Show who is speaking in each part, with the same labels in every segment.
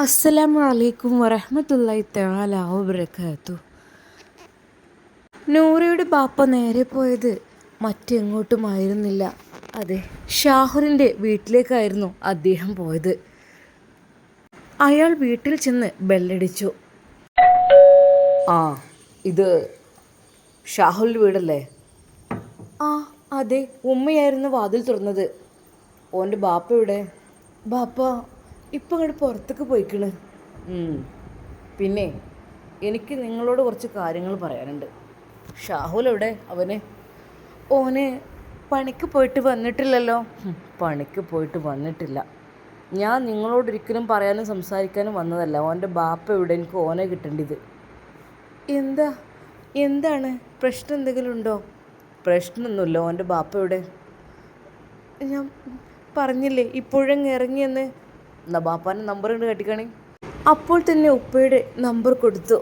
Speaker 1: അസ്സലാമു അലൈക്കും വറഹ്മത്തുള്ളാഹി തആല വബറകാതുഹു. നൂറയുടെ ബാപ്പ നേരെ പോയത് മറ്റെങ്ങോട്ടുമായിരുന്നില്ല. അതെ, ഷാഹുലിൻ്റെ വീട്ടിലേക്കായിരുന്നു അദ്ദേഹം പോയത്. അയാൾ വീട്ടിൽ ചെന്ന് ബെല്ലടിച്ചു. ആ, ഇത് ഷാഹുലിൻ്റെ വീടല്ലേ? ആ അതെ, ഉമ്മയായിരുന്നു വാതിൽ തുറന്നത്. ഓൻ്റെ ബാപ്പ എവിടെ? ബാപ്പ ഇപ്പം അങ്ങോട്ട് പുറത്തേക്ക് പോയിക്കണ്. പിന്നെ എനിക്ക് നിങ്ങളോട് കുറച്ച് കാര്യങ്ങൾ പറയാനുണ്ട്. ഷാഹുൽ എവിടെ? ഓന് പണിക്ക് പോയിട്ട് വന്നിട്ടില്ലല്ലോ. പണിക്ക് പോയിട്ട് വന്നിട്ടില്ല. ഞാൻ നിങ്ങളോടൊരിക്കലും പറയാനും സംസാരിക്കാനും വന്നതല്ല. ഓൻ്റെ ബാപ്പ എവിടെ? എനിക്ക് ഓനെ കിട്ടേണ്ടത്. എന്താണ് പ്രശ്നം? എന്തെങ്കിലും ഉണ്ടോ? പ്രശ്നമൊന്നുമില്ല. ഓൻ്റെ ബാപ്പ എവിടെ? ഞാൻ പറഞ്ഞില്ലേ ഇപ്പോഴങ്ങ് ഇറങ്ങിയെന്ന്. എന്നാ ബാപ്പാൻ്റെ നമ്പർ ഉണ്ട്, കെട്ടിക്കണി. അപ്പോൾ തന്നെ ഉപ്പയുടെ നമ്പർ കൊടുത്തു.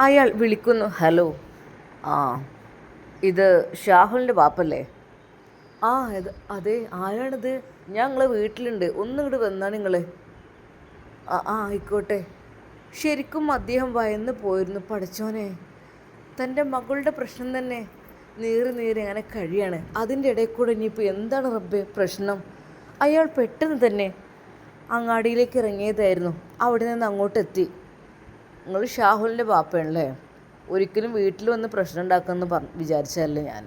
Speaker 1: അയാൾ വിളിക്കുന്നു. ഹലോ, ആ ഇത് ഷാഹുലിൻ്റെ ബാപ്പല്ലേ? ആ അതെ, ആരാണിത്? ഞാൻ നിങ്ങളെ വീട്ടിലുണ്ട്, ഒന്നിങ്ങോട്ട് വന്നാണ് നിങ്ങൾ. ആയിക്കോട്ടെ. ശരിക്കും അദ്ദേഹം ഭയന്ന് പോയിരുന്നു. പഠിച്ചോനെ, തൻ്റെ മകളുടെ പ്രശ്നം തന്നെ നീറി അങ്ങനെ കഴിയാണ്. അതിൻ്റെ ഇടയിൽ കൂടെ ഇനിയിപ്പോൾ എന്താണ് റബ്ബേ പ്രശ്നം? അയാൾ പെട്ടെന്ന് തന്നെ അങ്ങാടിയിലേക്ക് ഇറങ്ങിയതായിരുന്നു. അവിടെ നിന്ന് അങ്ങോട്ടെത്തി. നിങ്ങൾ ഷാഹുലിൻ്റെ ബാപ്പയാണല്ലേ? ഒരിക്കലും വീട്ടിൽ വന്ന് പ്രശ്നം ഉണ്ടാക്കുമെന്ന് വിചാരിച്ചതല്ല ഞാൻ.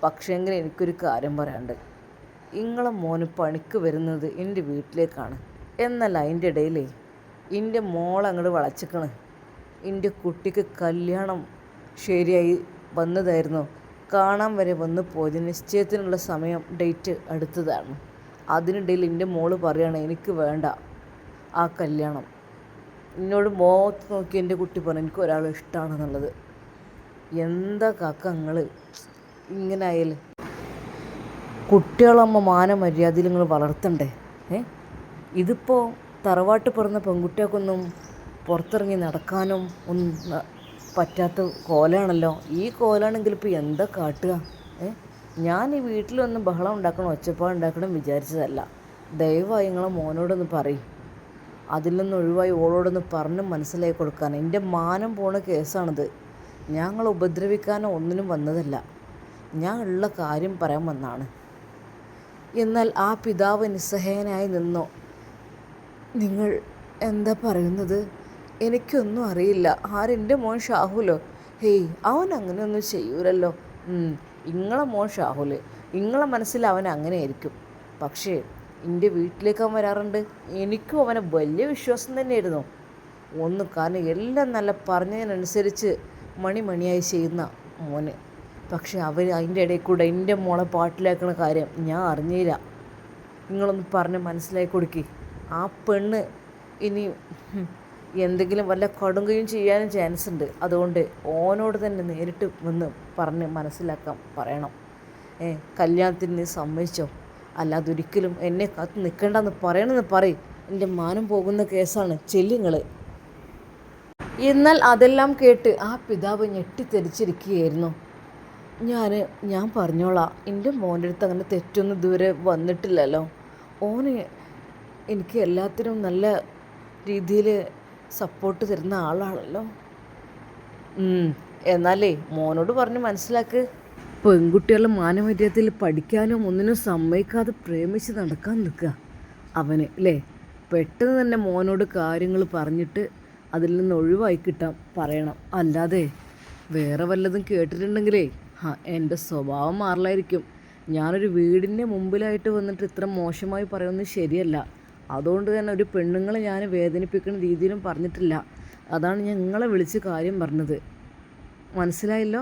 Speaker 1: പക്ഷേങ്കിൽ എനിക്കൊരു കാര്യം പറയാനുണ്ട്. നിങ്ങളെ മോന് പണിക്ക് വരുന്നത് എൻ്റെ വീട്ടിലേക്കാണ്. എന്നല്ല അതിൻ്റെ ഇടയിൽ എൻ്റെ മോളങ്ങോട്ട് വളച്ചിക്കണ്. എൻ്റെ കുട്ടിക്ക് കല്യാണം ശരിയായി വന്നതായിരുന്നു. കാണാൻ വരെ വന്ന് പോയത്. നിശ്ചയത്തിനുള്ള സമയം ഡേറ്റ് അടുത്തതാണ്. അതിനിടയിൽ എൻ്റെ മോള് പറയുകയാണ് എനിക്ക് വേണ്ട ആ കല്യാണം. എന്നോട് മുഖത്ത് നോക്കി എൻ്റെ കുട്ടി പറഞ്ഞു എനിക്ക് ഒരാൾ ഇഷ്ടമാണെന്നുള്ളത്. എന്താ കാക്ക നിങ്ങൾ ഇങ്ങനെ ആയാൽ? കുട്ടികളമ്മ മാനമര്യാദയിൽ നിങ്ങൾ വളർത്തണ്ടേ? ഇതിപ്പോൾ തറവാട്ട് പിറന്ന പെൺകുട്ടികൾക്കൊന്നും പുറത്തിറങ്ങി നടക്കാനും ഒന്നും പറ്റാത്ത കോലാണല്ലോ. ഈ കോലാണെങ്കിൽ ഇപ്പോൾ എന്താ കാട്ടുക? ഞാൻ ഈ വീട്ടിലൊന്നും ബഹളം ഉണ്ടാക്കണം, ഒച്ചപ്പാടുണ്ടാക്കണം വിചാരിച്ചതല്ല. ദയവായി നിങ്ങളെ മോനോടൊന്ന് പറയും. അതിൽ നിന്ന് ഒഴിവായി ഓളോടൊന്ന് പറഞ്ഞ് മനസ്സിലാക്കി കൊടുക്കാൻ. എൻ്റെ മാനം പോണ കേസാണിത്. ഞങ്ങൾ ഉപദ്രവിക്കാനോ ഒന്നിനും വന്നതല്ല. ഞാൻ ഉള്ള കാര്യം പറയാൻ വന്നാണ്. എന്നാൽ ആ പിതാവ് നിസ്സഹായനായി നിന്നോ. നിങ്ങൾ എന്താ പറയുന്നത്? എനിക്കൊന്നും അറിയില്ല. ആരെൻ്റെ മോൻ ഷാഹുലോ? ഹേയ്, അവൻ അങ്ങനെയൊന്നും ചെയ്യൂലല്ലോ. ഇങ്ങളെ മോൻ ഷാഹുൽ, നിങ്ങളെ മനസ്സിൽ അവൻ അങ്ങനെയായിരിക്കും. പക്ഷേ എൻ്റെ വീട്ടിലേക്ക് അവൻ വരാറുണ്ട്. എനിക്കും അവനെ വലിയ വിശ്വാസം തന്നെയായിരുന്നു. കാരണം എല്ലാം നല്ല പറഞ്ഞതിനനുസരിച്ച് മണിയായി ചെയ്യുന്ന മോന്. പക്ഷെ അവർ അതിൻ്റെ ഇടയിൽ കൂടെ എൻ്റെ മോളെ പാട്ടിലാക്കുന്ന കാര്യം ഞാൻ അറിഞ്ഞില്ല. നിങ്ങളൊന്ന് പറഞ്ഞ് മനസ്സിലാക്കി കൊടുക്കി. ആ പെണ്ണ് ഇനി എന്തെങ്കിലും വല്ല കടുങ്കയും ചെയ്യാനും ചാൻസ് ഉണ്ട്. അതുകൊണ്ട് ഓനോട് തന്നെ നേരിട്ട് വന്ന് പറഞ്ഞ് മനസ്സിലാക്കാൻ പറയണം. കല്യാണത്തിന് നീ സമ്മതിച്ചോ? അല്ലാതെ ഒരിക്കലും എന്നെ കാത്ത് നിൽക്കേണ്ടെന്ന് പറയണമെന്ന് പറയും. എൻ്റെ മാനം പോകുന്ന കേസാണ്, ചെല്ലുങ്ങൾ. എന്നാൽ അതെല്ലാം കേട്ട് ആ പിതാവ് ഞെട്ടിത്തെറിച്ചിരിക്കുകയായിരുന്നു. ഞാൻ പറഞ്ഞോളാം. എൻ്റെ മോൻ്റെ അടുത്ത് അങ്ങനെ തെറ്റൊന്നും ഇതുവരെ വന്നിട്ടില്ലല്ലോ. ഓന് എനിക്ക് എല്ലാത്തിനും നല്ല രീതിയിൽ സപ്പോർട്ട് തരുന്ന ആളാണല്ലോ. എന്നാലേ മോനോട് പറഞ്ഞ് മനസ്സിലാക്ക്. പെൺകുട്ടികളുടെ മാനമര്യാദയിൽ പഠിക്കാനും ഒന്നിനും സമ്മതിക്കാതെ പ്രേമിച്ച് നടക്കാൻ നിൽക്കുക അവന് അല്ലേ? പെട്ടെന്ന് തന്നെ മോനോട് കാര്യങ്ങൾ പറഞ്ഞിട്ട് അതിൽ നിന്ന് ഒഴിവായി കിട്ടാൻ പറയണം. അല്ലാതെ വേറെ വല്ലതും കേട്ടിട്ടുണ്ടെങ്കിലേ എൻ്റെ സ്വഭാവം മാറില്ലായിരിക്കും. ഞാനൊരു വീടിൻ്റെ മുമ്പിലായിട്ട് വന്നിട്ട് ഇത്ര മോശമായി പറയുന്നത് ശരിയല്ല. അതുകൊണ്ട് തന്നെ ഒരു പെണ്ണുങ്ങളെ ഞാൻ വേദനിപ്പിക്കുന്ന രീതിയിലും പറഞ്ഞിട്ടില്ല. അതാണ് ഞാൻ നിങ്ങളെ വിളിച്ച് കാര്യം പറഞ്ഞത്. മനസ്സിലായല്ലോ?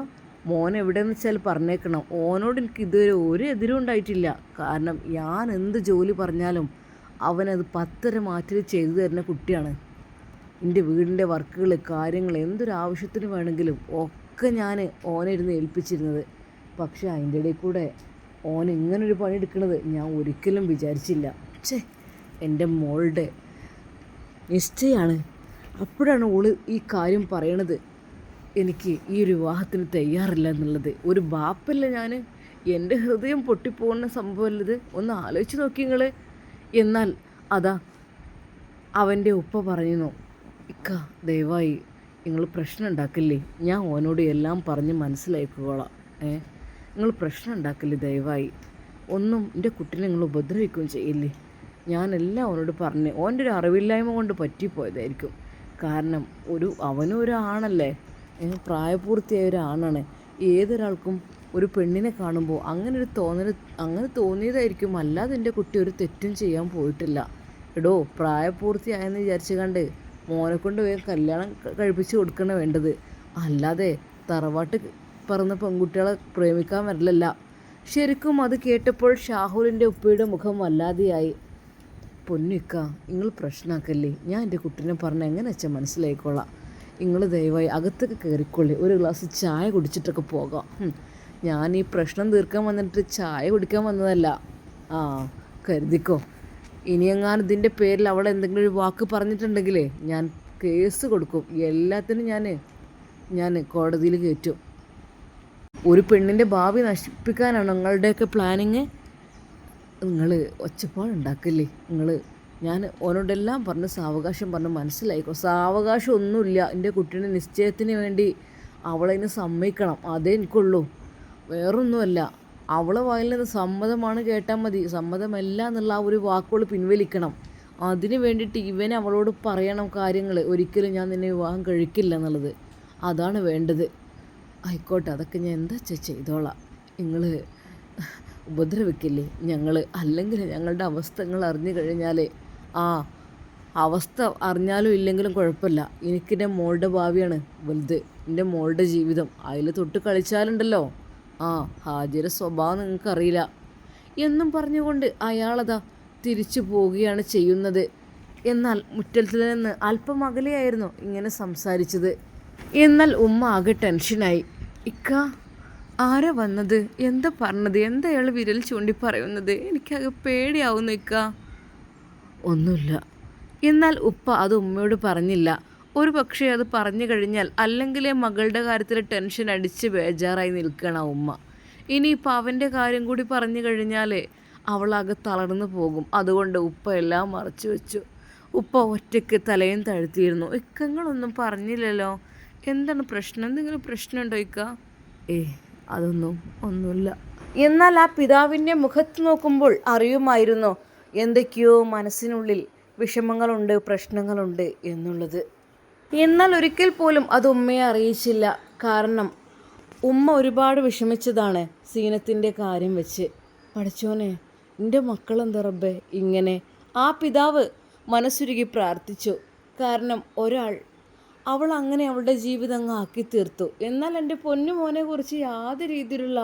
Speaker 1: മോൻ എവിടെയെന്ന് വെച്ചാൽ പറഞ്ഞേക്കണം. ഓനോട് എനിക്ക് ഇതുവരെ ഒരു എതിരും ഉണ്ടായിട്ടില്ല. കാരണം ഞാൻ എന്ത് ജോലി പറഞ്ഞാലും അവനത് 10 മാറ്റി ചെയ്തു തരുന്ന കുട്ടിയാണ്. എൻ്റെ വീടിൻ്റെ വർക്കുകൾ, കാര്യങ്ങൾ എന്തൊരാവശ്യത്തിന് വേണമെങ്കിലും ഒക്കെ ഞാൻ ഓനിരുന്ന് ഏൽപ്പിച്ചിരുന്നത്. പക്ഷേ അതിൻ്റെ ഇടയിൽ കൂടെ ഓൻ ഇങ്ങനൊരു പണി എടുക്കുന്നത് ഞാൻ ഒരിക്കലും വിചാരിച്ചില്ല. എൻ്റെ മോളുടെ നിശ്ചയമാണ്. അപ്പോഴാണ് ഓള് ഈ കാര്യം പറയണത്. എനിക്ക് ഈ ഒരു വിവാഹത്തിന് തയ്യാറില്ല എന്നുള്ളത്. ഒരു ബാപ്പല്ല ഞാൻ. എൻ്റെ ഹൃദയം പൊട്ടിപ്പോകുന്ന സംഭവമല്ലത്. ഒന്ന് ആലോചിച്ച് നോക്കി നിങ്ങൾ. എന്നാൽ അതാ അവൻ്റെ ഉപ്പ പറയുന്നു, ഇക്ക ദയവായി നിങ്ങൾ പ്രശ്നം ഉണ്ടാക്കില്ലേ, ഞാൻ ഓനോട് എല്ലാം പറഞ്ഞ് മനസ്സിലാക്കിക്കോളാം. നിങ്ങൾ പ്രശ്നം ഉണ്ടാക്കില്ലേ ദയവായി, ഒന്നും എൻ്റെ കുട്ടീനെ നിങ്ങൾ ഉപദ്രവിക്കുകയും ചെയ്യില്ലേ. ഞാനെല്ലാം അവനോട് പറഞ്ഞ് ഓൻ്റെ ഒരു അറിവില്ലായ്മ കൊണ്ട് പറ്റിപ്പോയതായിരിക്കും. കാരണം അവനും ഒരു ആണല്ലേ, പ്രായപൂർത്തിയായ ഒരു ആണാണ്. ഏതൊരാൾക്കും ഒരു പെണ്ണിനെ കാണുമ്പോൾ അങ്ങനെ തോന്നിയതായിരിക്കും. അല്ലാതെ എൻ്റെ കുട്ടി ഒരു തെറ്റും ചെയ്യാൻ പോയിട്ടില്ല. എടോ, പ്രായപൂർത്തിയായെന്ന് വിചാരിച്ചു കണ്ട് മോനെ കൊണ്ട് വേഗം കല്യാണം കഴിപ്പിച്ച് കൊടുക്കണ വേണ്ടത്. അല്ലാതെ തറവാട്ട് പറന്ന പെൺകുട്ടികളെ പ്രേമിക്കാൻ വരില്ലല്ല. ശരിക്കും അത് കേട്ടപ്പോൾ ഷാഹുലിൻ്റെ ഉപ്പയുടെ മുഖം വല്ലാതെയായി. പൊന്നിക്ക, നിങ്ങൾ പ്രശ്നമാക്കല്ലേ, ഞാൻ എൻ്റെ കുട്ടീനെ പറഞ്ഞ് എങ്ങനെ വെച്ചാൽ മനസ്സിലായിക്കോളാം. നിങ്ങൾ ദയവായി അകത്തൊക്കെ കയറിക്കൊള്ളി, ഒരു ഗ്ലാസ് ചായ കുടിച്ചിട്ടൊക്കെ പോകാം. ഞാൻ ഈ പ്രശ്നം തീർക്കാൻ വന്നിട്ട് ചായ കുടിക്കാൻ വന്നതല്ല. കരുതിക്കോ, ഇനിയെങ്ങാനും ഇതിൻ്റെ പേരിൽ അവൾ എന്തെങ്കിലും ഒരു വാക്ക് പറഞ്ഞിട്ടുണ്ടെങ്കിലേ ഞാൻ കേസ് കൊടുക്കും. എല്ലാത്തിനും ഞാൻ കോടതിയിൽ കയറ്റും. ഒരു പെണ്ണിൻ്റെ ഭാവി നശിപ്പിക്കാനാണ് നിങ്ങളുടെയൊക്കെ പ്ലാനിങ്. നിങ്ങൾ ഒച്ചപ്പാടുണ്ടാക്കില്ലേ. ഞാൻ ഓനോടെല്ലാം പറഞ്ഞ് സാവകാശം പറഞ്ഞ് മനസ്സിലായിക്കോ. സാവകാശം ഒന്നുമില്ല. എൻ്റെ കുട്ടീൻ്റെ നിശ്ചയത്തിന് വേണ്ടി അവളതിന് സമ്മതിക്കണം, അതേ എനിക്കുള്ളൂ. വേറൊന്നുമല്ല. അവളെ വായിൽ നിന്ന് സമ്മതമാണ് കേട്ടാൽ മതി, സമ്മതമല്ല എന്നുള്ള ആ ഒരു വാക്കുകൾ പിൻവലിക്കണം. അതിന് വേണ്ടിയിട്ട് ഇവനെ അവളോട് പറയണം കാര്യങ്ങൾ. ഒരിക്കലും ഞാൻ നിന്നെ വിവാഹം കഴിക്കില്ല എന്നുള്ളത്. അതാണ് വേണ്ടത്. ആയിക്കോട്ടെ, അതൊക്കെ ഞാൻ എന്താ ചെയ്തോളാം. നിങ്ങൾ ഉപദ്രവിക്കില്ലേ ഞങ്ങൾ. അല്ലെങ്കിൽ ഞങ്ങളുടെ അവസ്ഥ നിങ്ങൾ അറിഞ്ഞു കഴിഞ്ഞാൽ അവസ്ഥ അറിഞ്ഞാലും ഇല്ലെങ്കിലും കുഴപ്പമില്ല. എനിക്കെൻ്റെ മോളുടെ ഭാവിയാണ് വലുത്, എൻ്റെ മോളുടെ ജീവിതം. അതിൽ തൊട്ട് കളിച്ചാലുണ്ടല്ലോ ഹാജിയുടെ സ്വഭാവം നിങ്ങൾക്കറിയില്ല എന്നും പറഞ്ഞുകൊണ്ട് അയാളതാ തിരിച്ചു പോവുകയാണ് ചെയ്യുന്നത്. എന്നാൽ മുറ്റത്തിൽ നിന്ന് അല്പം അകലെയായിരുന്നു ഇങ്ങനെ സംസാരിച്ചത്. എന്നാൽ ഉമ്മ ആകെ ടെൻഷനായി. ഇക്ക, ആരാ വന്നത്, എന്താ പറഞ്ഞത്, എന്താ അയാൾ വിരൽ ചൂണ്ടി പറയുന്നത്, എനിക്കാകെ പേടിയാവുന്നു ഇക്ക. ഒന്നുമില്ല. എന്നാൽ ഉപ്പ അത് ഉമ്മയോട് പറഞ്ഞില്ല. ഒരു പക്ഷേ അത് പറഞ്ഞു കഴിഞ്ഞാൽ അല്ലെങ്കിലേ മകളുടെ കാര്യത്തിൽ ടെൻഷൻ അടിച്ച് ബേജാറായി നിൽക്കണം ഉമ്മ. ഇനിയിപ്പോൾ അവൻ്റെ കാര്യം കൂടി പറഞ്ഞു കഴിഞ്ഞാൽ അവളാകെ തളർന്നു പോകും. അതുകൊണ്ട് ഉപ്പ എല്ലാം മറച്ചു വെച്ചു. ഉപ്പ ഒറ്റയ്ക്ക് തലയും താഴ്ത്തിയിരുന്നു. ഇക്കങ്ങളൊന്നും പറഞ്ഞില്ലല്ലോ, എന്താണ് പ്രശ്നം, എന്തെങ്കിലും പ്രശ്നമുണ്ടോ ഇക്ക? ഒന്നുമില്ല. എന്നാൽ ആ പിതാവിൻ്റെ മുഖത്ത് നോക്കുമ്പോൾ അറിയുമായിരുന്നു എന്തൊക്കെയോ മനസ്സിനുള്ളിൽ വിഷമങ്ങളുണ്ട്, പ്രശ്നങ്ങളുണ്ട് എന്നുള്ളത്. എന്നാൽ ഒരിക്കൽ പോലും അത് ഉമ്മയെ അറിയിച്ചില്ല. കാരണം ഉമ്മ ഒരുപാട് വിഷമിച്ചതാണ് സീനത്തിൻ്റെ കാര്യം വെച്ച്. പഠിച്ചോനെ, എൻ്റെ മക്കളെന്താ റബ്ബേ ഇങ്ങനെ. ആ പിതാവ് മനസ്സുരുകി പ്രാർത്ഥിച്ചു. കാരണം അവൾ അങ്ങനെ അവളുടെ ജീവിതം അങ്ങ് ആക്കി തീർത്തു. എന്നാൽ എൻ്റെ പൊന്നുമോനെ കുറിച്ച് യാതൊരു രീതിയിലുള്ള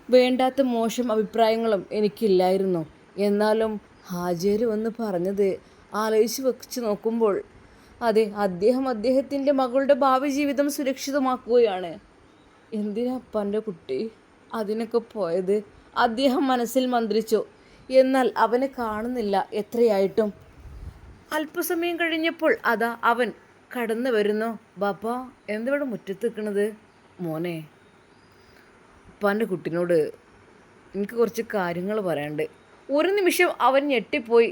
Speaker 1: വേണ്ടാത്ത മോശം അഭിപ്രായങ്ങളും എനിക്കില്ലായിരുന്നു. എന്നാലും ഹാജിയർ വന്ന് പറഞ്ഞത് ആലോചിച്ച് വെച്ച് നോക്കുമ്പോൾ അതെ, അദ്ദേഹത്തിൻ്റെ മകളുടെ ഭാവി ജീവിതം സുരക്ഷിതമാക്കുകയാണ്. എന്തിനാ അപ്പൻ്റെ കുട്ടി അതിനൊക്കെ പോയത്? അദ്ദേഹം മനസ്സിൽ മന്ത്രിച്ചു. എന്നാൽ അവനെ കാണുന്നില്ല എത്രയായിട്ടും. അല്പസമയം കഴിഞ്ഞപ്പോൾ അതാ അവൻ കടന്നു വരുന്നു. ബാപ്പാ, എന്തിവിടെ മുറ്റത്ത് നിൽക്കണത്? മോനെ, ഉപ്പാൻ്റെ കുട്ടിനോട് എനിക്ക് കുറച്ച് കാര്യങ്ങൾ പറയാനുണ്ട്. ഒരു നിമിഷം അവൻ ഞെട്ടിപ്പോയി.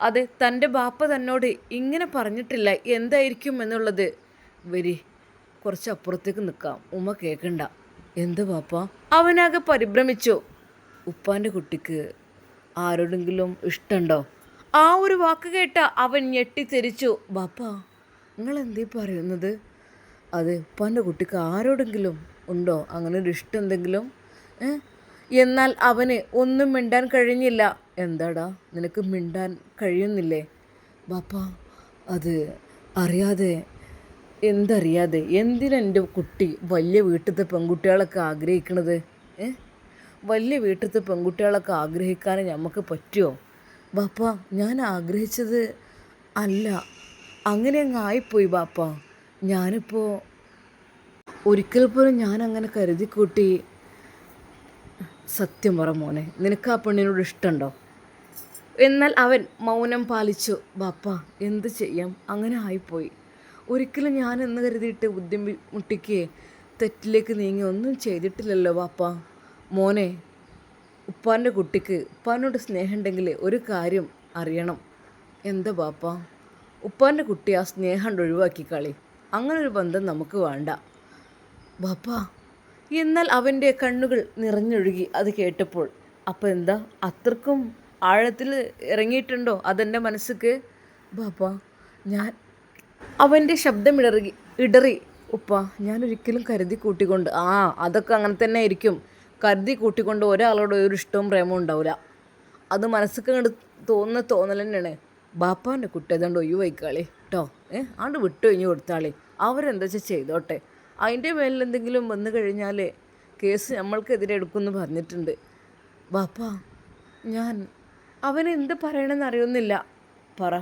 Speaker 1: അത് തൻ്റെ ബാപ്പ തന്നോട് ഇങ്ങനെ പറഞ്ഞിട്ടില്ല, എന്തായിരിക്കും എന്നുള്ളത്. കുറച്ച് അപ്പുറത്തേക്ക് നിൽക്കാം, ഉമ്മ കേൾക്കണ്ട. എന്ത് ബാപ്പ? അവനാകെ പരിഭ്രമിച്ചു. ഉപ്പാൻ്റെ കുട്ടിക്ക് ആരോടെങ്കിലും ഇഷ്ടമുണ്ടോ? ആ ഒരു വാക്ക് കേട്ട അവൻ ഞെട്ടിത്തെറിച്ചു. ബാപ്പ, നിങ്ങൾ എന്തീ പറയുന്നത്? അത് ഉപ്പാൻ്റെ കുട്ടിക്ക് ആരോടെങ്കിലും ഉണ്ടോ അങ്ങനെ ഒരു ഇഷ്ടം എന്തെങ്കിലും? എന്നാൽ അവന് ഒന്നും മിണ്ടാൻ കഴിഞ്ഞില്ല. എന്താടാ, നിനക്ക് മിണ്ടാൻ കഴിയുന്നില്ലേ? ബാപ്പ, അത് അറിയാതെ. എന്തറിയാതെ? എന്തിനെൻ്റെ കുട്ടി വലിയ വീട്ടിലത്തെ പെൺകുട്ടികളൊക്കെ ആഗ്രഹിക്കണത്? വലിയ വീട്ടിലത്തെ പെൺകുട്ടികളൊക്കെ ആഗ്രഹിക്കാൻ നമുക്ക് പറ്റുമോ? ബാപ്പ, ഞാൻ ആഗ്രഹിച്ചത് അല്ല, അങ്ങനെ അങ്ങ് ആയിപ്പോയി ബാപ്പ. ഞാനിപ്പോൾ ഒരിക്കൽ പോലും ഞാനങ്ങനെ കരുതിക്കൂട്ടി. സത്യം പറ മോനെ, നിനക്ക് ആ പെണ്ണിനോട് ഇഷ്ടമുണ്ടോ? എന്നാൽ അവൻ മൗനം പാലിച്ചു. ബാപ്പ, എന്ത് ചെയ്യാം, അങ്ങനെ ആയിപ്പോയി. ഒരിക്കലും ഞാൻ എന്ന് കരുതിയിട്ട് ബുദ്ധിമുട്ടിക്ക് തെറ്റിലേക്ക് നീങ്ങി ഒന്നും ചെയ്തിട്ടില്ലല്ലോ ബാപ്പ. മോനെ, ഉപ്പാൻ്റെ കുട്ടിക്ക് ഉപ്പാനോട് സ്നേഹമുണ്ടെങ്കിൽ ഒരു കാര്യം അറിയണം. എന്താ ബാപ്പ? ഉപ്പാൻ്റെ കുട്ടി ആ സ്നേഹം കണ്ട് ഒഴിവാക്കി കളി. അങ്ങനൊരു ബന്ധം നമുക്ക് വേണ്ട ബാപ്പ. എന്നാൽ അവൻ്റെ കണ്ണുകൾ നിറഞ്ഞൊഴുകി അത് കേട്ടപ്പോൾ. അപ്പം എന്താ, അത്രക്കും ആഴത്തിൽ ഇറങ്ങിയിട്ടുണ്ടോ അതെൻ്റെ മനസ്സിക്ക് ബാപ്പ? ഞാൻ അവൻ്റെ ശബ്ദം ഇടറി. ഉപ്പ, ഞാനൊരിക്കലും കരുതി കൂട്ടിക്കൊണ്ട് അതൊക്കെ അങ്ങനെ തന്നെ ആയിരിക്കും. കരുതി കൂട്ടിക്കൊണ്ട് ഒരാളോട് ഒരു ഇഷ്ടവും പ്രേമവും ഉണ്ടാവില്ല. അത് മനസ്സിക്ക് കണ്ട് തോന്നുന്ന തോന്നൽ തന്നെയാണ്. ബാപ്പാൻ്റെ കുട്ടി അതുകൊണ്ട് ഒഴിവായിക്കാളി കേട്ടോ. ആണ്ട് വിട്ടു കഴിഞ്ഞ് കൊടുത്താളി. അവരെന്താ വെച്ചാൽ ചെയ്തോട്ടെ. അതിൻ്റെ മേലിൽ എന്തെങ്കിലും വന്നു കഴിഞ്ഞാൽ കേസ് നമ്മൾക്കെതിരെ എടുക്കുമെന്ന് പറഞ്ഞിട്ടുണ്ട് ബാപ്പ. അവനെന്ത് പറയണമെന്ന് അറിയുന്നില്ല. പറ.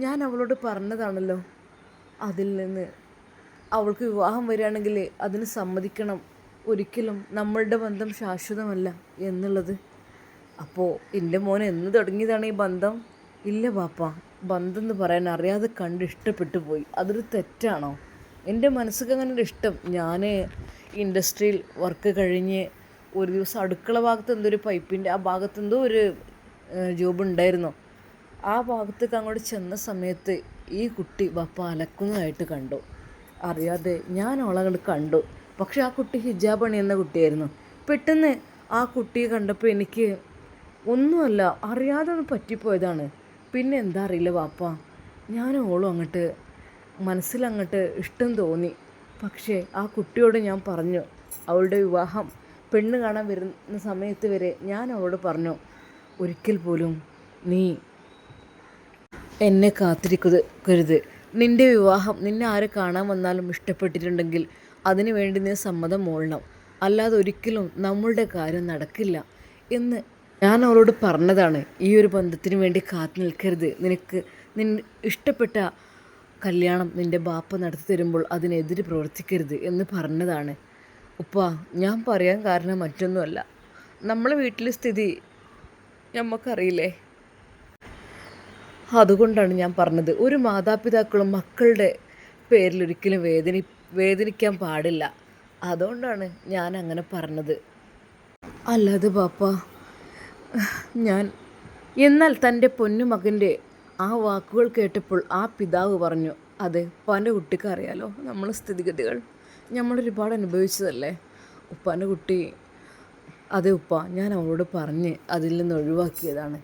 Speaker 1: ഞാൻ അവളോട് പറഞ്ഞതാണല്ലോ, അതിൽ നിന്ന് അവൾക്ക് വിവാഹം വരികയാണെങ്കിൽ അതിന് സമ്മതിക്കണം. ഒരിക്കലും നമ്മളുടെ ബന്ധം ശാശ്വതമല്ല എന്നുള്ളത്. അപ്പോൾ എൻ്റെ മോൻ എന്ന് തുടങ്ങിയതാണ് ഈ ബന്ധം? ഇല്ല ബാപ്പ, ബന്ധം എന്ന് പറയാൻ അറിയാതെ കണ്ട് ഇഷ്ടപ്പെട്ടു പോയി. അതൊരു തെറ്റാണോ? എൻ്റെ മനസ്സിക്ക് അങ്ങനെ ഒരു ഇഷ്ടം. ഞാൻ ഇൻഡസ്ട്രിയിൽ വർക്ക് കഴിഞ്ഞ് ഒരു ദിവസം അടുക്കള ഭാഗത്ത് എന്തോ ഒരു പൈപ്പിൻ്റെ ആ ഭാഗത്ത് എന്തോ ഒരു ജോബ് ഉണ്ടായിരുന്നു. ആ ഭാഗത്തേക്ക് അങ്ങോട്ട് ചെന്ന സമയത്ത് ഈ കുട്ടി ബാപ്പ അലക്കുന്നതായിട്ട് കണ്ടു. അറിയാതെ ഞാൻ അവളെ അങ്ങോട്ട് കണ്ടു. പക്ഷെ ആ കുട്ടി ഹിജാബ് അണിയുന്ന കുട്ടിയായിരുന്നു. പെട്ടെന്ന് ആ കുട്ടിയെ കണ്ടപ്പോൾ എനിക്ക് ഒന്നുമല്ല, അറിയാതെ ഒന്ന് പറ്റിപ്പോയതാണ്. പിന്നെ എന്താ അറിയില്ല ബാപ്പ, ഞാൻ ഓളും അങ്ങോട്ട് മനസ്സിലങ്ങോട്ട് ഇഷ്ടം തോന്നി. പക്ഷേ ആ കുട്ടിയോട് ഞാൻ പറഞ്ഞു, അവളുടെ വിവാഹം പെണ്ണ് കാണാൻ വരുന്ന സമയത്ത് വരെ ഞാൻ അവളോട് പറഞ്ഞു, ഒരിക്കൽ പോലും നീ എന്നെ കാത്തിരിക്കരുത്. നിൻ്റെ വിവാഹം നിന്നെ ആരെ കാണാൻ വന്നാലും ഇഷ്ടപ്പെട്ടിട്ടുണ്ടെങ്കിൽ അതിനു വേണ്ടി നീ സമ്മതം മൂളണം. അല്ലാതെ ഒരിക്കലും നമ്മളുടെ കാര്യം നടക്കില്ല എന്ന് ഞാൻ അവളോട് പറഞ്ഞതാണ്. ഈ ഒരു ബന്ധത്തിന് വേണ്ടി കാത്തു നിൽക്കരുത്. ഇഷ്ടപ്പെട്ട കല്യാണം നിൻ്റെ ബാപ്പ നടത്തി തരുമ്പോൾ അതിനെതിരെ പ്രവർത്തിക്കരുത് എന്ന് പറഞ്ഞതാണ്. ഉപ്പ, ഞാൻ പറയാൻ കാരണം മറ്റൊന്നുമല്ല. നമ്മളെ വീട്ടിലെ സ്ഥിതി നമുക്കറിയില്ലേ. അതുകൊണ്ടാണ് ഞാൻ പറഞ്ഞത്, ഒരു മാതാപിതാക്കളും മക്കളുടെ പേരിൽ ഒരിക്കലും വേദനിക്കാൻ പാടില്ല. അതുകൊണ്ടാണ് ഞാൻ അങ്ങനെ പറഞ്ഞത്. അല്ലാതെ ബാപ്പ എന്നാൽ തൻ്റെ പൊന്നുമകൻ്റെ ആ വാക്കുകൾ കേട്ടപ്പോൾ ആ പിതാവ് പറഞ്ഞു, അതെ, ഉപ്പാൻ്റെ കുട്ടിക്ക് അറിയാലോ നമ്മളെ സ്ഥിതിഗതികൾ, നമ്മളൊരുപാട് അനുഭവിച്ചതല്ലേ ഉപ്പാൻ്റെ കുട്ടി. അതെ ഉപ്പ, ഞാൻ അവളോട് പറഞ്ഞ് അതിൽ നിന്ന് ഒഴിവാക്കിയതാണ്.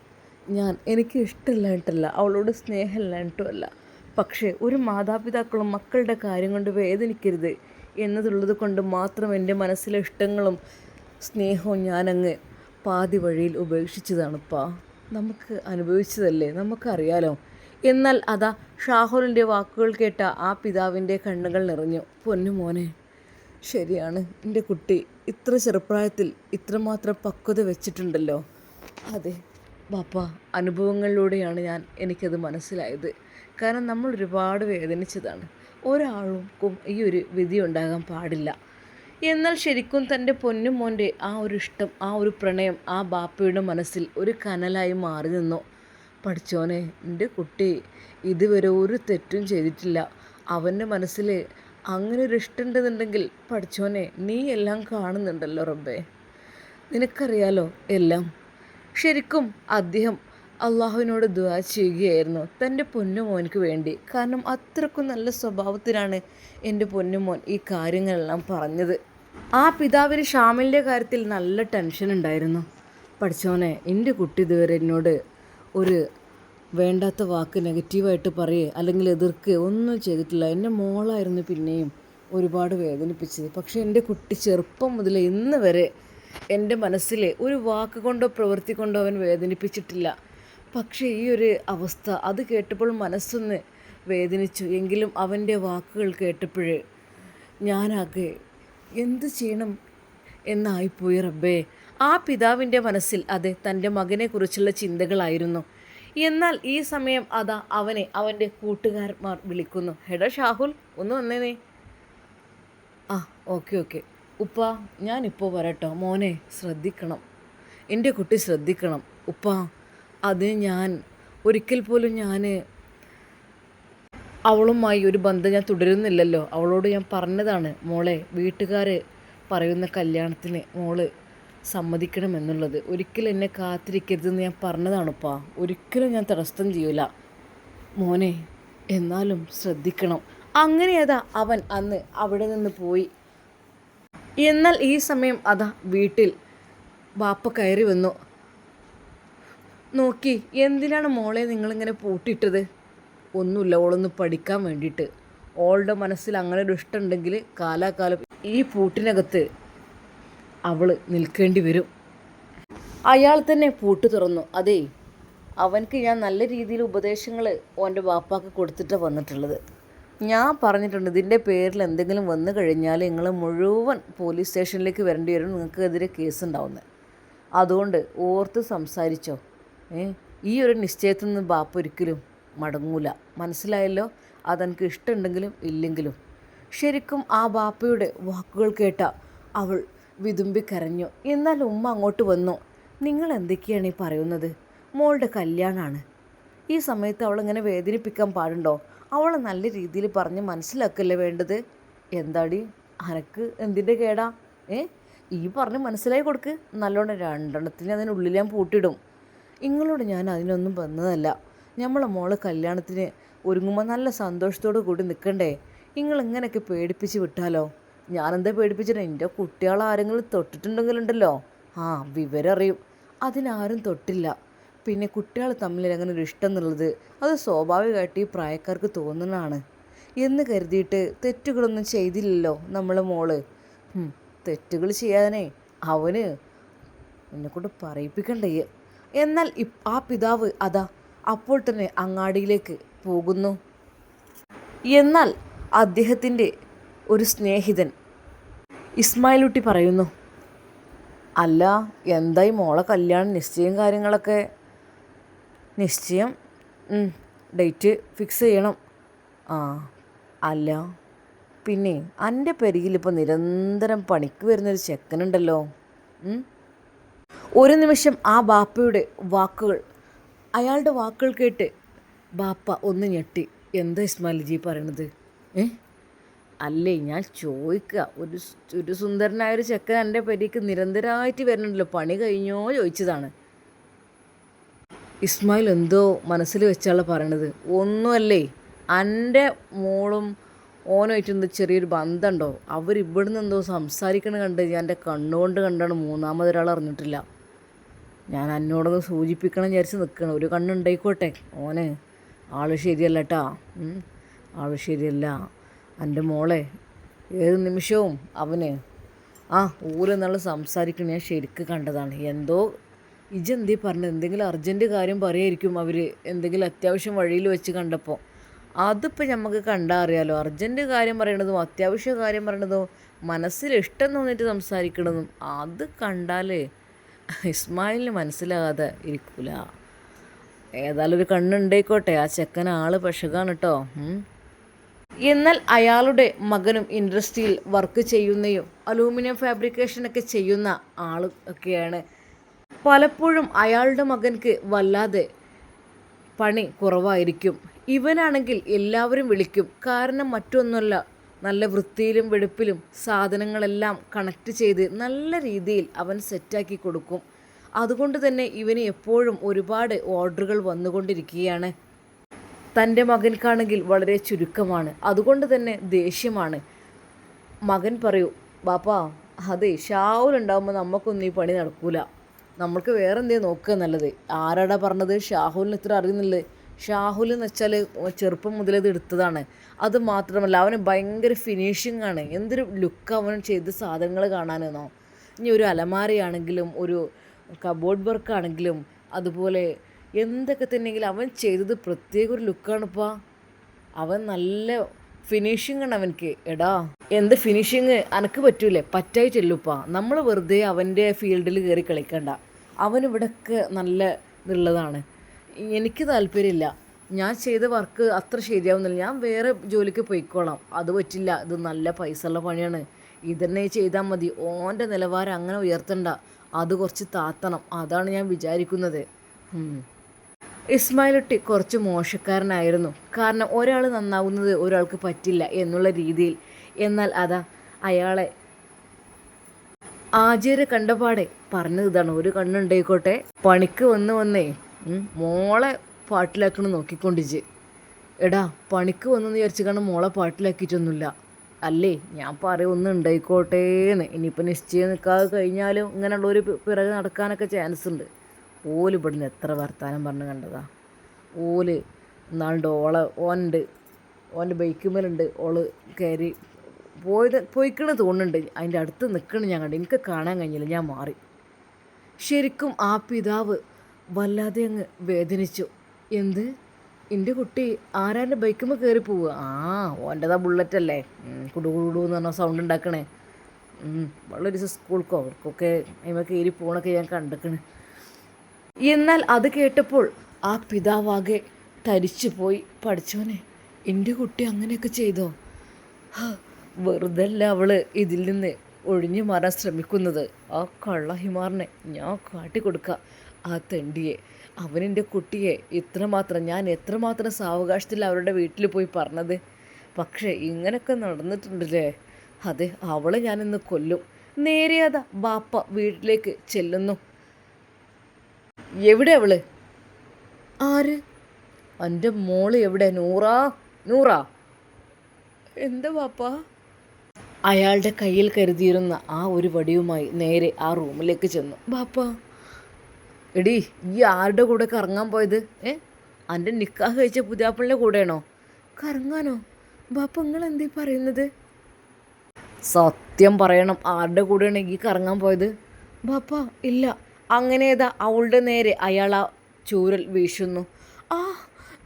Speaker 1: എനിക്ക് ഇഷ്ടമില്ലായിട്ടല്ല, അവളോട് സ്നേഹമില്ലായിട്ടുമല്ല. പക്ഷേ ഒരു മാതാപിതാക്കളും മക്കളുടെ കാര്യം കൊണ്ട് വേദനിക്കരുത് എന്നതുള്ളത് കൊണ്ട് മാത്രം എൻ്റെ മനസ്സിലെ ഇഷ്ടങ്ങളും സ്നേഹവും ഞാനങ്ങ് പാതി വഴിയിൽ ഉപേക്ഷിച്ചതാണിപ്പാ. നമുക്ക് അനുഭവിച്ചതല്ലേ, നമുക്കറിയാലോ. എന്നാൽ അതാ ഷാഹുലിൻ്റെ വാക്കുകൾ കേട്ട ആ പിതാവിൻ്റെ കണ്ണുകൾ നിറഞ്ഞു. പൊന്നു മോനെ, ശരിയാണ്, എൻ്റെ കുട്ടി ഇത്ര ചെറുപ്രായത്തിൽ ഇത്രമാത്രം പക്വത വെച്ചിട്ടുണ്ടല്ലോ. അതെ ബാപ്പ, അനുഭവങ്ങളിലൂടെയാണ് എനിക്കത് മനസ്സിലായത്. കാരണം നമ്മൾ ഒരുപാട് വേദനിച്ചതാണ്. ഒരാൾക്കും ഈ ഒരു വിധി ഉണ്ടാകാൻ പാടില്ല. എന്നാൽ ശരിക്കും തൻ്റെ പൊന്നുമോൻ്റെ ആ ഒരു ഇഷ്ടം, ആ ഒരു പ്രണയം ആ ബാപ്പയുടെ മനസ്സിൽ ഒരു കനലായി മാറി നിന്നു. പഠിച്ചോനെ, എൻ്റെ കുട്ടി ഇതുവരെ ഒരു തെറ്റും ചെയ്തിട്ടില്ല. അവൻ്റെ മനസ്സിൽ അങ്ങനെ ഒരു ഇഷ്ടമുണ്ടെന്നുണ്ടെങ്കിൽ പഠിച്ചോനെ, നീ എല്ലാം കാണുന്നുണ്ടല്ലോ റബ്ബേ, നിനക്കറിയാലോ എല്ലാം. ശരിക്കും അദ്ദേഹം അള്ളാഹുവിനോട് ദുആ ചെയ്യുകയായിരുന്നു തൻ്റെ പൊന്നുമോനക്ക് വേണ്ടി. കാരണം അത്രക്കും നല്ല സ്വഭാവത്തിലാണ് എൻ്റെ പൊന്നുമോൻ ഈ കാര്യങ്ങളെല്ലാം പറഞ്ഞത്. ആ പിതാവിന് ഷാമിലിൻ്റെ കാര്യത്തിൽ നല്ല ടെൻഷൻ ഉണ്ടായിരുന്നു. പഠിച്ചോനെ, എൻ്റെ കുട്ടി ഇതുവരെ എന്നോട് ഒരു വേണ്ടാത്ത വാക്ക് നെഗറ്റീവായിട്ട് പറയേ അല്ലെങ്കിൽ എതിർക്കുകയോ ഒന്നും ചെയ്തിട്ടില്ല. എൻ്റെ മോളായിരുന്നു പിന്നെയും ഒരുപാട് വേദനിപ്പിച്ചത്. പക്ഷേ എൻ്റെ കുട്ടി ചെറുപ്പം മുതൽ ഇന്ന് വരെ എൻ്റെ മനസ്സിൽ ഒരു വാക്ക് കൊണ്ടോ പ്രവൃത്തി കൊണ്ടോ അവൻ വേദനിപ്പിച്ചിട്ടില്ല. പക്ഷേ ഈ ഒരു അവസ്ഥ അത് കേട്ടപ്പോൾ മനസ്സൊന്ന് വേദനിച്ചു. എങ്കിലും അവൻ്റെ വാക്കുകൾ കേട്ടപ്പോൾ ഞാനാകെ എന്ത് ചെയ്യണം എന്നായിപ്പോയി റബ്ബേ. ആ പിതാവിൻ്റെ മനസ്സിൽ അതെ തൻ്റെ മകനെക്കുറിച്ചുള്ള ചിന്തകളായിരുന്നു. എന്നാൽ ഈ സമയം അതാ അവൻ്റെ കൂട്ടുകാരന്മാർ വിളിക്കുന്നു. ഹെടാ ഷാഹുൽ, ഒന്ന് വന്നേനേ. ഓക്കെ ഉപ്പ, ഞാനിപ്പോൾ വരട്ടോ. മോനെ ശ്രദ്ധിക്കണം, എൻ്റെ കുട്ടി ശ്രദ്ധിക്കണം ഉപ്പ. അത് ഒരിക്കൽ പോലും അവളുമായി ഒരു ബന്ധം ഞാൻ തുടരുന്നില്ലല്ലോ. അവളോട് ഞാൻ പറഞ്ഞതാണ്, മോളെ വീട്ടുകാർ പറയുന്ന കല്യാണത്തിന് മോള് സമ്മതിക്കണമെന്നുള്ളത്. ഒരിക്കലും എന്നെ കാത്തിരിക്കരുതെന്ന് ഞാൻ പറഞ്ഞതാണുപ്പാ. ഒരിക്കലും ഞാൻ തടസ്സം ചെയ്യൂല മോനെ, എന്നാലും ശ്രദ്ധിക്കണം. അങ്ങനെയതാ അവൻ അന്ന് അവിടെ നിന്ന് പോയി. എന്നാൽ ഈ സമയം അതാ വീട്ടിൽ ബാപ്പ കയറി വന്നു. നോക്കി, എന്തിനാണ് മോളെ നിങ്ങളിങ്ങനെ പൂട്ടിയിട്ടത്? ഒന്നുമില്ല, ഓളൊന്ന് പഠിക്കാൻ വേണ്ടിയിട്ട്. ഓളുടെ മനസ്സിൽ അങ്ങനെ ഒരു ഇഷ്ടമുണ്ടെങ്കിൽ കാലാകാലം ഈ പൂട്ടിനകത്ത് അവൾ നിൽക്കേണ്ടി വരും. അയാൾ തന്നെ പൂട്ട് തുറന്നു. അതേ, അവനക്ക് ഞാൻ നല്ല രീതിയിൽ ഉപദേശങ്ങൾ ഓൻ്റെ ബാപ്പാക്ക് കൊടുത്തിട്ടാണ് വന്നിട്ടുള്ളത്. ഞാൻ പറഞ്ഞിട്ടുണ്ട്, ഇതിൻ്റെ പേരിൽ എന്തെങ്കിലും വന്നു കഴിഞ്ഞാൽ നിങ്ങൾ മുഴുവൻ പോലീസ് സ്റ്റേഷനിലേക്ക് വരേണ്ടി വരും, നിങ്ങൾക്കെതിരെ കേസുണ്ടാവുന്നത്. അതുകൊണ്ട് ഓർത്ത് സംസാരിച്ചോ. ഈ ഒരു നിശ്ചയത്തിൽ നിന്ന് ബാപ്പ ഒരിക്കലും മടങ്ങൂല, മനസ്സിലായല്ലോ? അതെനിക്ക് ഇഷ്ടമുണ്ടെങ്കിലും ഇല്ലെങ്കിലും. ശരിക്കും ആ ബാപ്പയുടെ വാക്കുകൾ കേട്ട അവൾ വിതുമ്പിക്കരഞ്ഞു. എന്നാൽ ഉമ്മ അങ്ങോട്ട് വന്നു. നിങ്ങൾ എന്തൊക്കെയാണ് ഈ പറയുന്നത്? മോളുടെ കല്യാണമാണ്. ഈ സമയത്ത് അവളിങ്ങനെ വേദനിപ്പിക്കാൻ പാടുണ്ടോ? അവളെ നല്ല രീതിയിൽ പറഞ്ഞ് മനസ്സിലാക്കല്ലേ വേണ്ടത്. എന്താടി അനക്ക് എന്തിൻ്റെ കേടാ? ഈ പറഞ്ഞ് മനസ്സിലായി കൊടുക്ക് നല്ലോണം. രണ്ടെണ്ണത്തിന് അതിനുള്ളിൽ ഞാൻ പൂട്ടിയിടും. നിങ്ങളോട് ഞാൻ അതിനൊന്നും വന്നതല്ല. നമ്മളെ മോള് കല്യാണത്തിന് ഒരുങ്ങുമ്പോൾ നല്ല സന്തോഷത്തോടു കൂടി നിൽക്കണ്ടേ? നിങ്ങളിങ്ങനെയൊക്കെ പേടിപ്പിച്ച് വിട്ടാലോ? ഞാനെന്താ പേടിപ്പിച്ചിട്ട്? എൻ്റെ കുട്ടികളാരെങ്കിലും തൊട്ടിട്ടുണ്ടെങ്കിലുണ്ടല്ലോ, വിവരം അറിയും. അതിനാരും തൊട്ടില്ല. പിന്നെ കുട്ടികൾ തമ്മിൽ അങ്ങനെ ഒരു ഇഷ്ടം എന്നുള്ളത് അത് സ്വാഭാവികമായിട്ട് ഈ പ്രായക്കാർക്ക് തോന്നുന്നതാണ് എന്ന് കരുതിയിട്ട് തെറ്റുകളൊന്നും ചെയ്തില്ലല്ലോ നമ്മളെ മോള്. തെറ്റുകൾ ചെയ്യാനേ അവന് എന്നെക്കൊണ്ട് പറയിപ്പിക്കണ്ടേ. എന്നാൽ ആ പിതാവ് അതാ അപ്പോൾ തന്നെ അങ്ങാടിയിലേക്ക് പോകുന്നു. എന്നാൽ അദ്ദേഹത്തിൻ്റെ ഒരു സ്നേഹിതൻ ഇസ്മായിൽ കുട്ടി പറയുന്നു, അല്ല എന്തായി മോളെ കല്യാണം നിശ്ചയം കാര്യങ്ങളൊക്കെ? നിശ്ചയം ഡേറ്റ് ഫിക്സ് ചെയ്യണം. അല്ല പിന്നെ എൻ്റെ പെരിയിലിപ്പോൾ നിരന്തരം പണിക്ക് വരുന്നൊരു ചെക്കനുണ്ടല്ലോ. ഒരു നിമിഷം ആ ബാപ്പയുടെ വാക്കുകൾ, അയാളുടെ വാക്കുകൾ കേട്ട് ബാപ്പ ഒന്ന് ഞെട്ടി. എന്താ ഇസ്മായിൽ ജി പറയണത്? അല്ലേ ഞാൻ ചോദിക്കുക, ഒരു സുന്ദരനായൊരു ചെക്കൻ എൻ്റെ പെരിക്ക് നിരന്തരമായിട്ട് വരുന്നുണ്ടല്ലോ, പണി കഴിഞ്ഞോ ചോദിച്ചതാണ്. ഇസ്മായിൽ എന്തോ മനസ്സിൽ വെച്ചാണ് പറയണത്. ഒന്നുമല്ലേ, എൻ്റെ മോളും ഓനുമായിട്ട് എന്തോ ചെറിയൊരു ബന്ധമുണ്ടോ? അവരിവിടുന്ന് എന്തോ സംസാരിക്കണ കണ്ട് ഞാൻ എൻ്റെ കണ്ണുകൊണ്ട് കണ്ടാണ്, മൂന്നാമതൊരാൾ അറിഞ്ഞിട്ടില്ല. ഞാൻ എന്നോടൊന്ന് സൂചിപ്പിക്കണം വിചാരിച്ച് നിൽക്കണം. ഒരു കണ്ണുണ്ടായിക്കോട്ടെ, ഓന് ആൾ ശരിയല്ല കേട്ടാ, ആൾ ശരിയല്ല. എൻ്റെ മോളെ ഏത് നിമിഷവും അവന് ഊരെന്നുള്ള സംസാരിക്കണ ഞാൻ ശരിക്ക് കണ്ടതാണ്. എന്തോ ഇജെന്തീ പറഞ്ഞത്? എന്തെങ്കിലും അർജൻറ്റ് കാര്യം പറയായിരിക്കും അവർ, എന്തെങ്കിലും അത്യാവശ്യം വഴിയിൽ വെച്ച് കണ്ടപ്പോൾ. അതിപ്പോൾ നമുക്ക് കണ്ടാൽ അറിയാലോ, അർജൻറ്റ് കാര്യം പറയണതും അത്യാവശ്യ കാര്യം പറയണതും മനസ്സിൽ ഇഷ്ടം തോന്നിയിട്ട് സംസാരിക്കണതും അത് കണ്ടാൽ ഇസ്മായിലിന് മനസ്സിലാകാതെ ഇരിക്കൂല. ഏതായാലും ഒരു കണ്ണുണ്ടായിക്കോട്ടെ, ആ ചെക്കൻ ആൾ പെശകാണ് കേട്ടോ. എന്നാൽ അയാളുടെ മകനും ഇൻഡസ്ട്രിയിൽ വർക്ക് ചെയ്യുന്നയും അലൂമിനിയം ഫാബ്രിക്കേഷനൊക്കെ ചെയ്യുന്ന ഒക്കെയാണ്. പലപ്പോഴും അയാളുടെ മകൻക്ക് വല്ലാതെ പണി കുറവായിരിക്കും. ഇവനാണെങ്കിൽ എല്ലാവരും വിളിക്കും. കാരണം മറ്റൊന്നുമല്ല, നല്ല വൃത്തിയിലും വെടുപ്പിലും സാധനങ്ങളെല്ലാം കണക്ട് ചെയ്ത് നല്ല രീതിയിൽ അവൻ സെറ്റാക്കി കൊടുക്കും. അതുകൊണ്ട് തന്നെ ഇവന് എപ്പോഴും ഒരുപാട് ഓർഡറുകൾ വന്നുകൊണ്ടിരിക്കുകയാണ്. തൻ്റെ മകൻക്കാണെങ്കിൽ വളരെ ചുരുക്കമാണ്. അതുകൊണ്ട് തന്നെ ദേഷ്യമാണ്. മകൻ പറയൂ, ബാപ്പാ അതെ ഷാഹുലുണ്ടാകുമ്പോൾ നമുക്കൊന്നും ഈ പണി നടക്കൂല, നമ്മൾക്ക് വേറെ എന്തേലും നോക്കുക നല്ലത്. ആരാടാ പറഞ്ഞത് ഷാഹുലിന് ഇത്ര അറിയുന്നില്ലേ? ഷാഹുൽ എന്ന് വെച്ചാൽ ചെറുപ്പം മുതലത് എടുത്തതാണ്. അത് മാത്രമല്ല അവന് ഭയങ്കര ഫിനിഷിംഗ് ആണ്. എന്തൊരു ലുക്ക് അവൻ ചെയ്ത സാധനങ്ങൾ കാണാനെന്നോ. ഇനി ഒരു അലമാരയാണെങ്കിലും ഒരു കബോർഡ് വർക്കാണെങ്കിലും അതുപോലെ എന്തൊക്കെ തന്നെയെങ്കിലും അവൻ ചെയ്തത് പ്രത്യേക ഒരു ലുക്കാണിപ്പാ. അവൻ നല്ല ഫിനിഷിംഗ് ആണ് അവനക്ക്. എടാ എന്ത് ഫിനിഷിങ് അനക്ക് പറ്റൂലേ? പറ്റായി ചെല്ലുപ്പാ. നമ്മൾ വെറുതെ അവൻ്റെ ഫീൽഡിൽ കയറി കളിക്കണ്ട. അവനിവിടെയൊക്കെ നല്ല ഇതുള്ളതാണ്. എനിക്ക് താല്പര്യമില്ല. ഞാൻ ചെയ്ത വർക്ക് അത്ര ശരിയാവുന്നില്ല, ഞാൻ വേറെ ജോലിക്ക് പോയിക്കോളാം. അത് പറ്റില്ല, ഇത് നല്ല പൈസ ഉള്ള പണിയാണ്, ഇതന്നെ ചെയ്താൽ മതി. ഓൻ്റെ നിലവാരം അങ്ങനെ ഉയർത്തണ്ട, അത് കുറച്ച് താത്തണം, അതാണ് ഞാൻ വിചാരിക്കുന്നത്. ഇസ്മായിൽ കുട്ടി കുറച്ച് മോശക്കാരനായിരുന്നു. കാരണം ഒരാൾ നന്നാവുന്നത് ഒരാൾക്ക് പറ്റില്ല എന്നുള്ള രീതിയിൽ. എന്നാൽ അതാ അയാളെ ആചാര്യ കണ്ടപാടെ പറഞ്ഞത് ഇതാണ്, ഒരു കണ്ണുണ്ടായിക്കോട്ടെ, പണിക്ക് വന്നേ മോളെ പാട്ടിലാക്കണം നോക്കിക്കൊണ്ടിച്ച്. എടാ പണിക്ക് വന്നെന്ന് വിചാരിച്ചു കാരണം മോളെ പാട്ടിലാക്കിയിട്ടൊന്നുമില്ല. അല്ലേ ഞാൻ പറയും ഒന്ന് ഉണ്ടായിക്കോട്ടേന്ന്. ഇനിയിപ്പോൾ നിശ്ചയം നിൽക്കാതെ കഴിഞ്ഞാലും ഇങ്ങനെയുള്ളൊരു പിറകെ നടക്കാനൊക്കെ ചാൻസ് ഉണ്ട്. ഓല് ഇവിടുന്ന് എത്ര വർത്താനം പറഞ്ഞ് കണ്ടതാ. ഓല് എന്നാളുണ്ട് ഓൻ്റെ ബൈക്കുമേലുണ്ട്, ഓള് കയറി പോയിക്കണ് തോന്നുന്നുണ്ട്. അതിൻ്റെ അടുത്ത് നിൽക്കണം ഞാൻ കണ്ടു. എനിക്ക് കാണാൻ കഴിഞ്ഞില്ല, ഞാൻ മാറി. ശരിക്കും ആ പിതാവ് വല്ലാതെ അങ്ങ് വേദനിച്ചു. എന്ത്, എൻ്റെ കുട്ടി ആരാൻ്റെ ബൈക്കുമ്പോൾ കയറി പോവുക? ഓൻ്റെതാ ബുള്ളറ്റല്ലേ, കുടുകുടു എന്ന് പറഞ്ഞാൽ സൗണ്ട് ഉണ്ടാക്കണേ. വളരെ ദിവസം സ്കൂൾക്കോ അവർക്കൊക്കെ അതിമ കയറി പോകണൊക്കെ ഞാൻ കണ്ടിക്കണ്. എന്നാൽ അത് കേട്ടപ്പോൾ ആ പിതാവാകെ തരിച്ചു പോയി. പഠിച്ചോനെ, എൻ്റെ കുട്ടി അങ്ങനെയൊക്കെ ചെയ്തോ? വെറുതല്ല അവള് ഇതിൽ നിന്ന് ഒഴിഞ്ഞു മാറാൻ ശ്രമിക്കുന്നത്. ആ കള്ള ഹിമാറിനെ ഞാൻ കാട്ടിക്കൊടുക്കുക. ആ തെണ്ടിയെ, അവനെൻ്റെ കുട്ടിയെ ഞാൻ എത്രമാത്രം സാവകാശത്തിൽ അവരുടെ വീട്ടിൽ പോയി പറഞ്ഞത്. പക്ഷേ ഇങ്ങനെയൊക്കെ നടന്നിട്ടുണ്ടല്ലേ. അതെ, അവളെ ഞാനിന്ന് കൊല്ലും. നേരെയതാ ബാപ്പ വീട്ടിലേക്ക് ചെല്ലുന്നു. എവിടെ അവള്? ആര്? എൻ്റെ മോള് എവിടെ? നൂറാ എന്താ ബാപ്പ? അയാളുടെ കയ്യിൽ കരുതിയിരുന്ന ആ ഒരു വടിയുമായി നേരെ ആ റൂമിലേക്ക് ചെന്നു. ബാപ്പ, എടീ ഈ ആരുടെ കൂടെ കറങ്ങാൻ പോയത്? എൻ്റെ നിക്കാഹ് കഴിച്ച പുതിയാപ്പിളിൻ്റെ കൂടെയാണോ? കറങ്ങാനോ? ബാപ്പ നിങ്ങൾ എന്തീ പറയുന്നത്? സത്യം പറയണം, ആരുടെ കൂടെയാണ് ഈ കറങ്ങാൻ പോയത്? ബാപ്പ ഇല്ല. അങ്ങനെ ഏതാ അവളുടെ നേരെ അയാൾ ആ ചൂരൽ വീശുന്നു.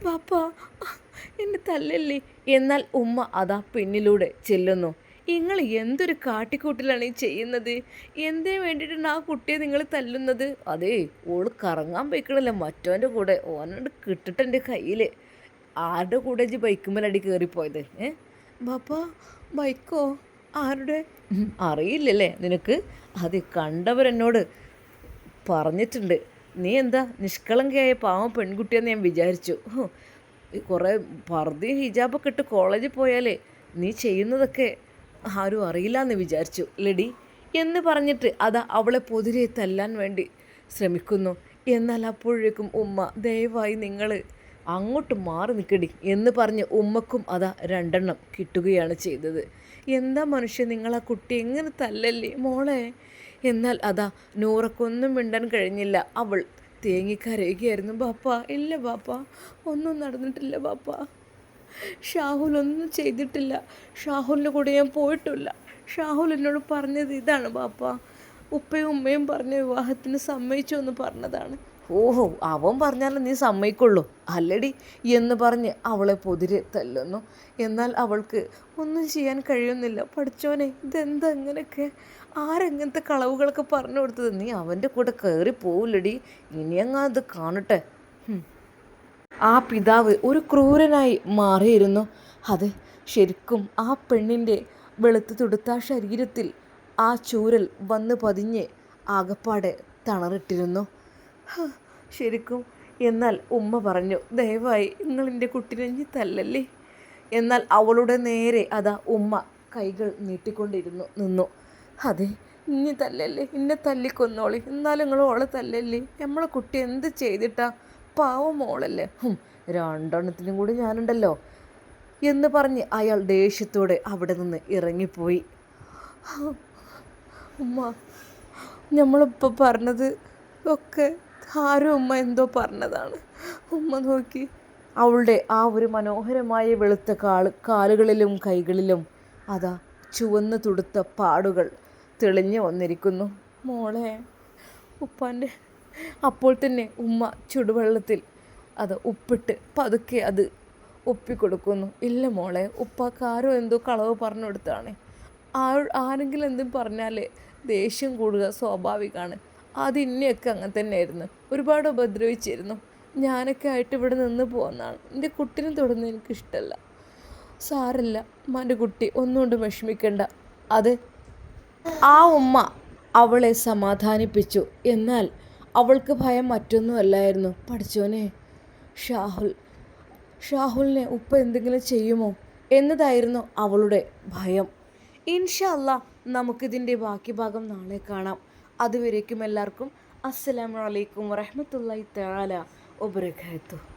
Speaker 1: ബാപ്പ എന്നെ തല്ലല്ലേ. എന്നാൽ ഉമ്മ അതാ പിന്നിലൂടെ ചെല്ലുന്നു. നിങ്ങൾ എന്തൊരു കാട്ടിക്കൂട്ടിലാണ് ഈ ചെയ്യുന്നത്? എന്തിനു വേണ്ടിയിട്ടാണ് ആ കുട്ടിയെ നിങ്ങൾ തല്ലുന്നത്? അതേ, ഓള് കറങ്ങാൻ പോയിക്കണല്ലോ മറ്റവൻ്റെ കൂടെ. ഓനോട് കിട്ടിട്ട് എൻ്റെ കയ്യിൽ. ആരുടെ കൂടെ ബൈക്കുമ്മലടി കയറിപ്പോയത്? ബാപ്പ ബൈക്കോ? ആരുടെ? അറിയില്ലല്ലേ നിനക്ക്? അത് കണ്ടവരെന്നോട് പറഞ്ഞിട്ടുണ്ട്. നീ എന്താ നിഷ്കളങ്കയായ പാവം പെൺകുട്ടിയെന്ന് ഞാൻ വിചാരിച്ചു. കുറേ പർദ്ദയും ഹിജാബൊക്കെ ഇട്ട് കോളേജിൽ പോയാലേ നീ ചെയ്യുന്നതൊക്കെ ആരും അറിയില്ല എന്ന് വിചാരിച്ചു ലഡി എന്ന് പറഞ്ഞിട്ട് അതാ അവളെ പൊതിരെ തല്ലാൻ വേണ്ടി ശ്രമിക്കുന്നു. എന്നാൽ അപ്പോഴേക്കും ഉമ്മ, ദയവായി നിങ്ങൾ അങ്ങോട്ട് മാറി നിൽക്കടി എന്ന് പറഞ്ഞ് ഉമ്മക്കും അതാ 2 എണ്ണം കിട്ടുകയാണ് ചെയ്തത്. എന്താ മനുഷ്യൻ നിങ്ങൾ ആ കുട്ടി എങ്ങനെ തല്ലല്ലേ മോളെ? എന്നാൽ അതാ നൂറക്കൊന്നും മിണ്ടാൻ കഴിഞ്ഞില്ല. അവൾ തേങ്ങിക്കരയുകയായിരുന്നു. ബാപ്പ ഇല്ല ബാപ്പ, ഒന്നും നടന്നിട്ടില്ല ബാപ്പ. ഷാഹുൽ ഒന്നും ചെയ്തിട്ടില്ല. ഷാഹുലിൻ്റെ കൂടെ ഞാൻ പോയിട്ടില്ല. ഷാഹുൽ എന്നോട് പറഞ്ഞത് ഇതാണ് ബാപ്പ, ഉപ്പയും ഉമ്മയും പറഞ്ഞ വിവാഹത്തിന് സമ്മതിച്ചു എന്ന് പറഞ്ഞതാണ്. ഓഹോ, അവൻ പറഞ്ഞാലും നീ സമ്മതിക്കുള്ളൂ അല്ലടി എന്ന് പറഞ്ഞ് അവളെ പൊതിരെ തല്ലുന്നു. എന്നാൽ അവൾക്ക് ഒന്നും ചെയ്യാൻ കഴിയുന്നില്ല. പഠിച്ചോനെ, ഇതെന്താ ഇങ്ങനെയൊക്കെ? ആരെങ്ങനത്തെ കളവുകളൊക്കെ പറഞ്ഞു കൊടുത്തത്? നീ അവൻ്റെ കൂടെ കയറി പോവില്ലടി, ഇനിയങ്ങാ അത് കാണട്ടെ. ആ പിതാവ് ഒരു ക്രൂരനായി മാറിയിരുന്നു. അത് ശരിക്കും ആ പെണ്ണിൻ്റെ വെളുത്തു തുടുത്ത ശരീരത്തിൽ ആ ചൂരൽ വന്ന് പതിഞ്ഞ് ആകപ്പാടെ തണറിട്ടിരുന്നു. ശരിക്കും. എന്നാൽ ഉമ്മ പറഞ്ഞു, ദയവായി നിങ്ങളെൻ്റെ കുട്ടിനെ തല്ലല്ലേ. എന്നാൽ അവളുടെ നേരെ അതാ ഉമ്മ കൈകൾ നിന്നു. അതെ, ഇനി തല്ലല്ലേ, ഇന്നെ തല്ലിക്കൊന്നോളി, എന്നാലും നിങ്ങൾ ഓളെ തല്ലല്ലേ. നമ്മളെ കുട്ടി എന്ത് ചെയ്തിട്ടാ? പാവം മോളല്ലേ. 2 എണ്ണത്തിനും കൂടി ഞാനുണ്ടല്ലോ എന്ന് പറഞ്ഞ് അയാൾ ദേഷ്യത്തോടെ അവിടെ നിന്ന് ഇറങ്ങിപ്പോയി. ഉമ്മ, നമ്മളിപ്പോൾ പറഞ്ഞത് ഒക്കെ ആരും ഉമ്മ എന്തോ പറഞ്ഞതാണ്. ഉമ്മ നോക്കി, അവളുടെ ആ ഒരു മനോഹരമായ വെളുത്ത കാലുകളിലും കൈകളിലും അതാ ചുവന്ന് തുടുത്ത പാടുകൾ തെളിഞ്ഞു വന്നിരിക്കുന്നു. മോളെ, ഉപ്പാൻ്റെ. അപ്പോൾ തന്നെ ഉമ്മ ചുടുവെള്ളത്തിൽ അത് ഉപ്പിട്ട് പതുക്കെ അത് ഒപ്പിക്കൊടുക്കുന്നു. ഇല്ല മോളെ, ഉപ്പാക്കാരോ എന്തോ കളവ് പറഞ്ഞു കൊടുത്താണ്. ആരെങ്കിലും എന്തും പറഞ്ഞാൽ ദേഷ്യം കൂടുക സ്വാഭാവികമാണ്. അത് ഇന്നെയൊക്കെ അങ്ങനെ തന്നെയായിരുന്നു. ഒരുപാട് ഉപദ്രവിച്ചിരുന്നു. ഞാനൊക്കെ ആയിട്ട് ഇവിടെ നിന്ന് പോകുന്നതാണ്. എൻ്റെ കുട്ടീനെ തൊടുന്നത് എനിക്കിഷ്ടമല്ല. സാരല്ല ഉമ്മാൻ്റെ കുട്ടി, ഒന്നുകൊണ്ട് വിഷമിക്കണ്ട. അത് ആ ഉമ്മ അവളെ സമാധാനിപ്പിച്ചു. എന്നാൽ അവൾക്ക് ഭയം മറ്റൊന്നുമല്ലായിരുന്നു. പഠിച്ചോനെ, ഷാഹുലിനെ ഉപ്പ എന്തെങ്കിലും ചെയ്യുമോ എന്നതായിരുന്നു അവളുടെ ഭയം. ഇൻഷാ അല്ലാ നമുക്കിതിൻ്റെ ബാക്കി ഭാഗം നാളെ കാണാം. അതുവരേക്കും എല്ലാവർക്കും അസ്സലാമു അലൈക്കും വറഹ്മത്തുള്ളാഹി തആല വബറകാതുഹു.